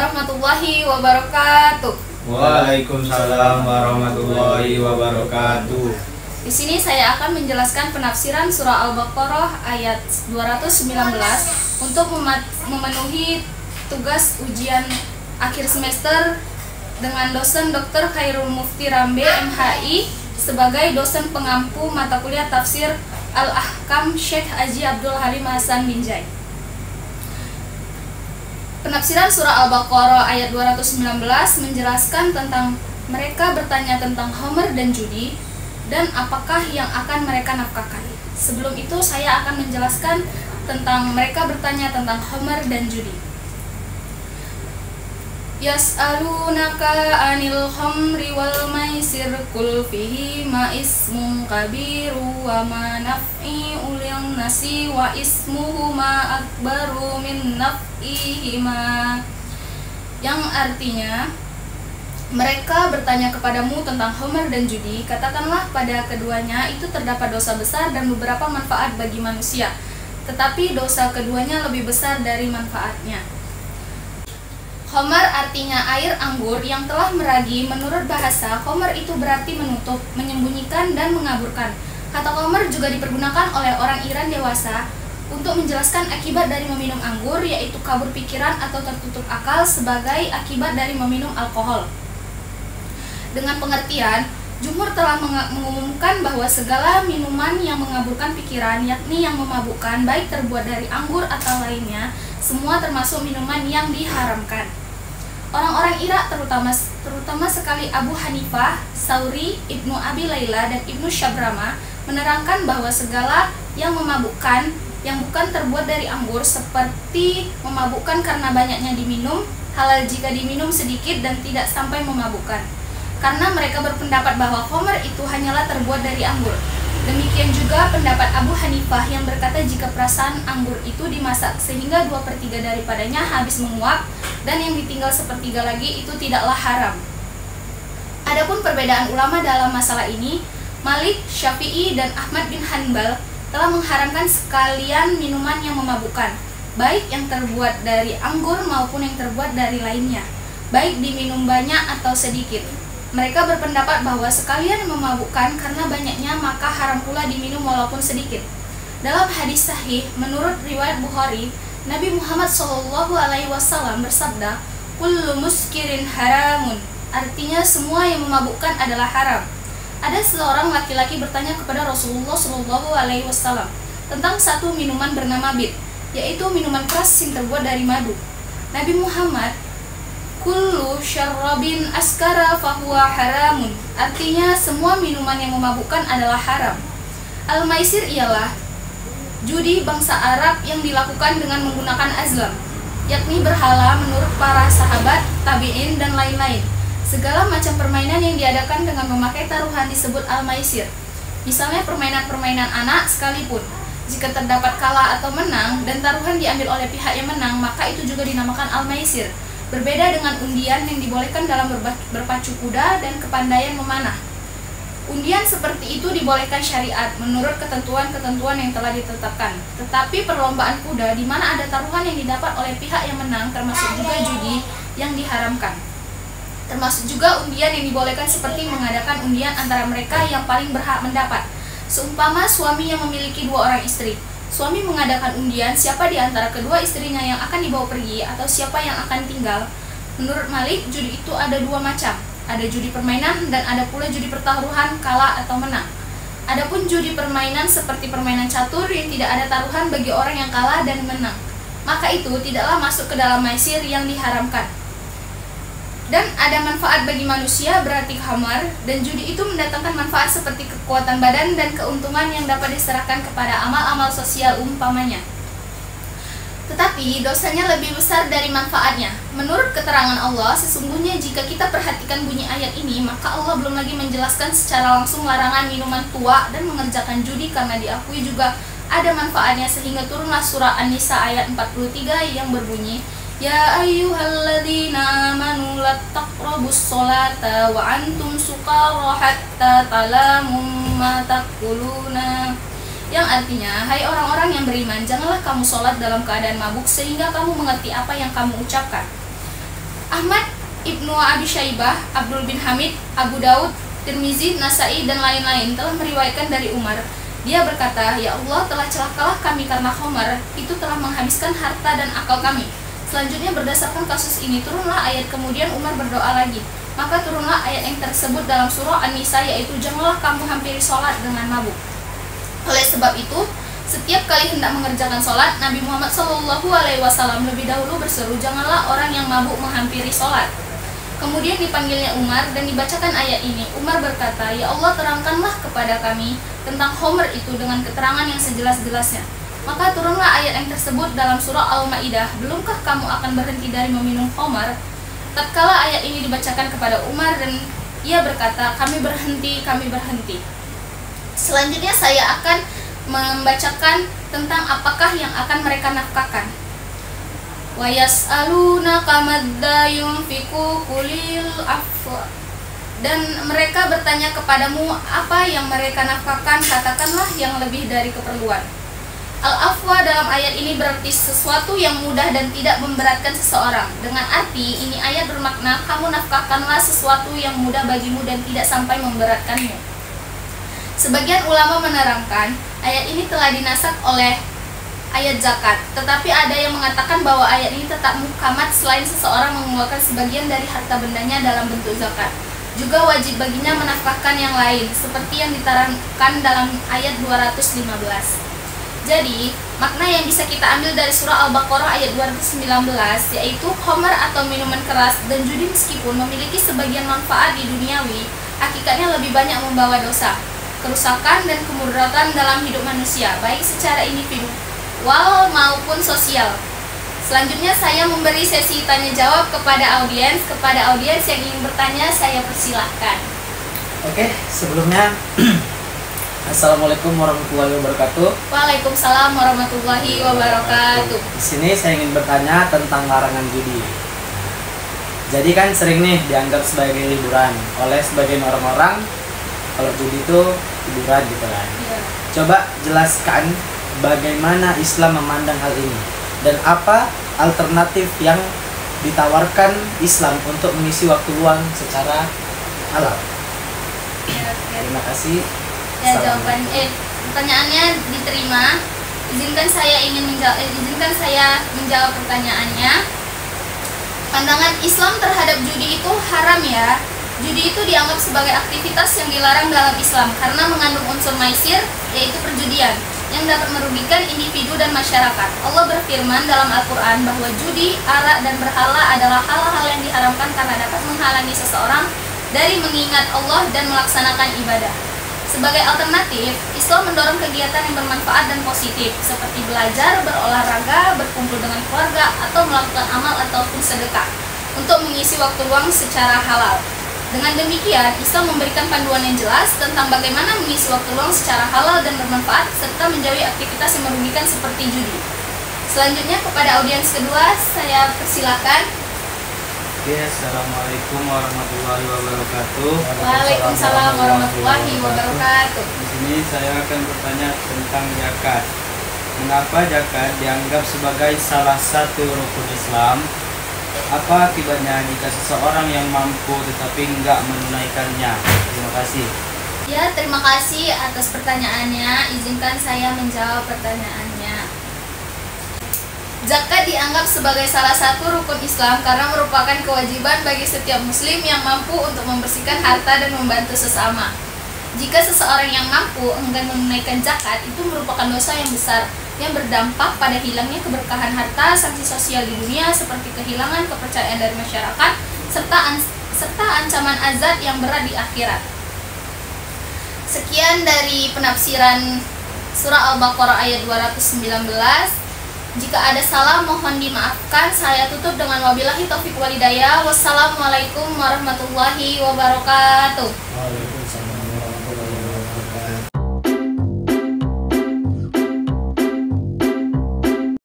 warahmatullahi wabarakatuh. Waalaikumsalam warahmatullahi wabarakatuh. Di sini saya akan menjelaskan penafsiran surah Al-Baqarah ayat 219 untuk memenuhi tugas ujian akhir semester dengan dosen Dr. Khairul Mufti Rambe MHI sebagai dosen pengampu mata kuliah tafsir Al-Ahkam Syekh Haji Abdul Halim Hasan Binjai. Penafsiran surah Al-Baqarah ayat 219 menjelaskan tentang mereka bertanya tentang khamr dan judi dan apakah yang akan mereka nafkahkan. Sebelum itu saya akan menjelaskan tentang mereka bertanya tentang khamr dan judi. Yas'alunaka 'anil khamri wal maisir qul fihi ma ismun kabiru wa ma naf'i ulil nasi wa ismuhuma akbaru min naf'ihima, yang artinya mereka bertanya kepadamu tentang khamr dan judi, katakanlah pada keduanya itu terdapat dosa besar dan beberapa manfaat bagi manusia, tetapi dosa keduanya lebih besar dari manfaatnya. Khamr artinya air anggur yang telah meragi. Menurut bahasa, khamr itu berarti menutup, menyembunyikan, dan mengaburkan. Kata khamr juga dipergunakan oleh orang Iran dewasa untuk menjelaskan akibat dari meminum anggur, yaitu kabur pikiran atau tertutup akal sebagai akibat dari meminum alkohol. Dengan pengertian, jumhur telah mengumumkan bahwa segala minuman yang mengaburkan pikiran, yakni yang memabukkan, baik terbuat dari anggur atau lainnya, semua termasuk minuman yang diharamkan. Orang-orang Irak terutama sekali Abu Hanifah, Sauri, Ibnu Abi Layla, dan Ibnu Syabrama menerangkan bahwa segala yang memabukkan yang bukan terbuat dari anggur seperti memabukkan karena banyaknya diminum, halal jika diminum sedikit dan tidak sampai memabukkan. Karena mereka berpendapat bahwa khamr itu hanyalah terbuat dari anggur. Demikian juga pendapat Abu Hanifah yang berkata jika perasaan anggur itu dimasak sehingga 2/3 daripadanya habis menguap dan yang ditinggal 1/3 lagi itu tidaklah haram. Adapun perbedaan ulama dalam masalah ini, Malik, Syafi'i, dan Ahmad bin Hanbal telah mengharamkan sekalian minuman yang memabukkan, baik yang terbuat dari anggur maupun yang terbuat dari lainnya, baik diminum banyak atau sedikit. Mereka berpendapat bahwa sekalian memabukkan karena banyaknya maka haram pula diminum walaupun sedikit. Dalam hadis sahih menurut riwayat Bukhari, Nabi Muhammad SAW bersabda, "Kullu muskirin haramun", artinya semua yang memabukkan adalah haram. Ada seorang laki-laki bertanya kepada Rasulullah SAW tentang satu minuman bernama bit, yaitu minuman keras yang terbuat dari madu. Nabi Muhammad, "Kullu syarrabin askara fahuwa haramun", artinya semua minuman yang memabukkan adalah haram. Al-maisir ialah judi bangsa Arab yang dilakukan dengan menggunakan azlam, yakni berhala menurut para sahabat, tabi'in, dan lain-lain. Segala macam permainan yang diadakan dengan memakai taruhan disebut al-maisir. Misalnya permainan-permainan anak sekalipun, jika terdapat kalah atau menang dan taruhan diambil oleh pihak yang menang, maka itu juga dinamakan al-maisir. Berbeda dengan undian yang dibolehkan dalam berpacu kuda dan kepandaian memanah. Undian seperti itu dibolehkan syariat menurut ketentuan-ketentuan yang telah ditetapkan. Tetapi perlombaan kuda di mana ada taruhan yang didapat oleh pihak yang menang termasuk juga judi yang diharamkan. Termasuk juga undian yang dibolehkan seperti mengadakan undian antara mereka yang paling berhak mendapat. Seumpama suami yang memiliki 2 orang istri. Suami mengadakan undian siapa di antara kedua istrinya yang akan dibawa pergi atau siapa yang akan tinggal. Menurut Malik, judi itu ada 2 macam. Ada judi permainan dan ada pula judi pertaruhan kalah atau menang. Adapun judi permainan seperti permainan catur yang tidak ada taruhan bagi orang yang kalah dan menang, maka itu tidaklah masuk ke dalam maisir yang diharamkan. Dan ada manfaat bagi manusia berarti khamr, dan judi itu mendatangkan manfaat seperti kekuatan badan dan keuntungan yang dapat diserahkan kepada amal-amal sosial umpamanya. Tetapi dosanya lebih besar dari manfaatnya. Menurut keterangan Allah, sesungguhnya jika kita perhatikan bunyi ayat ini, maka Allah belum lagi menjelaskan secara langsung larangan minuman tua dan mengerjakan judi karena diakui juga ada manfaatnya, sehingga turunlah surah An-Nisa ayat 43 yang berbunyi, "Ya ayyuhalladzina amanu la taqrabus sholata wa antum sukara hatta talamu ma taquluna", yang artinya, hai orang-orang yang beriman, janganlah kamu sholat dalam keadaan mabuk sehingga kamu mengerti apa yang kamu ucapkan. Ahmad Ibnu Abi Syaibah, Abdul bin Hamid, Abu Daud, Tirmizi, Nasai, dan lain-lain telah meriwayatkan dari Umar. Dia berkata, "Ya Allah, telah celakalah kami karena Khamar, itu telah menghabiskan harta dan akal kami." Selanjutnya berdasarkan kasus ini turunlah ayat, kemudian Umar berdoa lagi. Maka turunlah ayat yang tersebut dalam surah An-Nisa, yaitu janganlah kamu hampiri sholat dengan mabuk. Oleh sebab itu, setiap kali hendak mengerjakan sholat, Nabi Muhammad SAW lebih dahulu berseru, janganlah orang yang mabuk menghampiri sholat. Kemudian dipanggilnya Umar dan dibacakan ayat ini. Umar berkata, "Ya Allah, terangkanlah kepada kami tentang khamr itu dengan keterangan yang sejelas-jelasnya." Maka turunlah ayat yang tersebut dalam surah Al-Maidah, "Belumkah kamu akan berhenti dari meminum khamr?" Tatkala ayat ini dibacakan kepada Umar dan ia berkata, kami berhenti. Selanjutnya saya akan membacakan tentang apakah yang akan mereka nafkahkan. Wa yas'alunaka madza yunfiqu qulil afwa. Dan mereka bertanya kepadamu apa yang mereka nafkahkan, katakanlah yang lebih dari keperluan. Al-afwa dalam ayat ini berarti sesuatu yang mudah dan tidak memberatkan seseorang. Dengan arti ini ayat bermakna kamu nafkahkanlah sesuatu yang mudah bagimu dan tidak sampai memberatkanmu. Sebagian ulama menerangkan ayat ini telah dinasak oleh ayat zakat, tetapi ada yang mengatakan bahwa ayat ini tetap muhkamat selain seseorang mengeluarkan sebagian dari harta bendanya dalam bentuk zakat. Juga wajib baginya menafkahkan yang lain, seperti yang diterangkan dalam ayat 215. Jadi, makna yang bisa kita ambil dari surah Al-Baqarah ayat 219, yaitu khamar atau minuman keras dan judi meskipun memiliki sebagian manfaat di duniawi, hakikatnya lebih banyak membawa dosa, kerusakan dan kemudaratan dalam hidup manusia, baik secara individual maupun sosial. Selanjutnya saya memberi sesi tanya jawab kepada audiens. Kepada audiens yang ingin bertanya, saya persilahkan. Oke, sebelumnya Assalamualaikum warahmatullahi wabarakatuh. Waalaikumsalam warahmatullahi wabarakatuh. Di sini saya ingin bertanya tentang larangan judi. Jadi kan sering nih dianggap sebagai hiburan oleh sebagian orang-orang kalau judi itu hiburan gitu kan. Ya. Coba jelaskan bagaimana Islam memandang hal ini dan apa alternatif yang ditawarkan Islam untuk mengisi waktu luang secara halal. Ya, Terima kasih. ya pertanyaannya diterima. Izinkan saya menjawab pertanyaannya. Pandangan Islam terhadap judi itu haram ya. Judi itu dianggap sebagai aktivitas yang dilarang dalam Islam karena mengandung unsur maisir, yaitu perjudian, yang dapat merugikan individu dan masyarakat. Allah berfirman dalam Al-Quran bahwa judi, arak, dan berhala adalah hal-hal yang diharamkan karena dapat menghalangi seseorang dari mengingat Allah dan melaksanakan ibadah. Sebagai alternatif, Islam mendorong kegiatan yang bermanfaat dan positif, seperti belajar, berolahraga, berkumpul dengan keluarga, atau melakukan amal ataupun sedekah, untuk mengisi waktu luang secara halal. Dengan demikian, Islam memberikan panduan yang jelas tentang bagaimana mengisi waktu luang secara halal dan bermanfaat, serta menjauhi aktivitas yang merugikan seperti judi. Selanjutnya, kepada audiens kedua, saya persilakan. Oke, assalamualaikum warahmatullahi wabarakatuh. Waalaikumsalam warahmatullahi wabarakatuh. Di sini saya akan bertanya tentang zakat. Mengapa zakat dianggap sebagai salah satu rukun Islam? Apa akibatnya jika seseorang yang mampu tetapi enggak menunaikannya? Terima kasih. Ya, terima kasih atas pertanyaannya. Izinkan saya menjawab pertanyaannya. Zakat dianggap sebagai salah satu rukun Islam karena merupakan kewajiban bagi setiap muslim yang mampu untuk membersihkan harta dan membantu sesama. Jika seseorang yang mampu enggan menunaikan zakat, itu merupakan dosa yang besar yang berdampak pada hilangnya keberkahan harta, sanksi sosial di dunia seperti kehilangan kepercayaan dari masyarakat, serta ancaman azab yang berat di akhirat. Sekian dari penafsiran surah Al-Baqarah ayat 219. Jika ada salah mohon dimaafkan. Saya tutup dengan wabillahi taufik walhidayah. Wassalamualaikum warahmatullahi wabarakatuh.